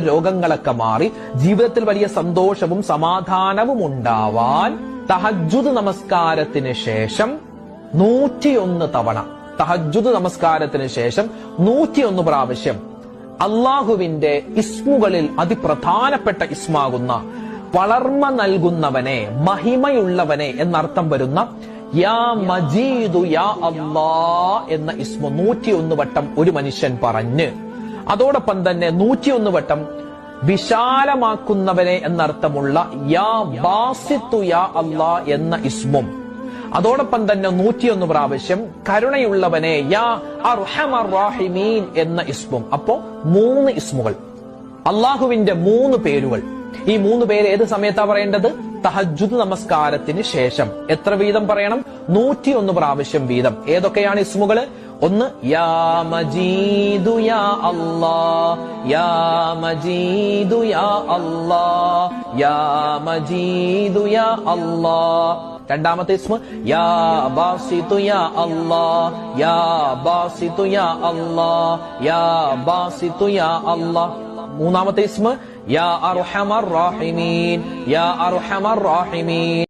രോഗങ്ങളൊക്കെ മാറി ജീവിതത്തിൽ വലിയ സന്തോഷവും സമാധാനവും ഉണ്ടാവാൻ തഹജ്ജുദ് നമസ്കാരത്തിന് ശേഷം 101 തവണ, തഹജ്ജുദ് നമസ്കാരത്തിന് ശേഷം 101 പ്രാവശ്യം അള്ളാഹുവിന്റെ ഇസ്മുകളിൽ അതിപ്രധാനപ്പെട്ട ഇസ്മാകുന്ന വളർമ നൽകുന്നവനെ, മഹിമയുള്ളവനെ എന്നർത്ഥം വരുന്ന യാ മജീദു യാ അല്ലാ എന്ന ഇസ്മു 101 വട്ടം ഒരു മനുഷ്യൻ പറഞ്ഞ്, അതോടൊപ്പം തന്നെ 101 വട്ടം വിശാലമാക്കുന്നവനെ എന്നർത്ഥമുള്ള യാ ബാസിത്തു യാ അല്ലാ എന്ന ഇസ്മും, അതോടൊപ്പം തന്നെ 101 പ്രാവശ്യം കരുണയുള്ളവനെ യാ അർഹമർ റാഹിമീൻ എന്ന ഇസ്മും. അപ്പോ 3 ഇസ്മുകൾ, അള്ളാഹുവിന്റെ 3 പേരുകൾ. ഈ 3 പേര് ഏത് സമയത്താ പറയേണ്ടത്? തഹജ്ജുദ് നമസ്കാരത്തിന് ശേഷം. എത്ര വീതം പറയണം? 101 പ്രാവശ്യം വീതം. ഏതൊക്കെയാണ് ഇസ്മുകൾ? 1 യാ മജീദു യാ അല്ലാ, യാ മജീദു യാ അല്ലാ, യാ മജീദു യാ അല്ലാ. രണ്ടാമത്തെ ഇസ്മ യാ ബാസിത്തു യാ അല്ലാ, യാ ബാസിത്തു യാ അല്ലാ, യാ ബാസിത്തു യാ അല്ലാ. മൂന്നാമത്തെ ഇസ്മ യാ അർഹമർ റാഹിമീൻ, യാ അർഹമർ റാഹിമീൻ.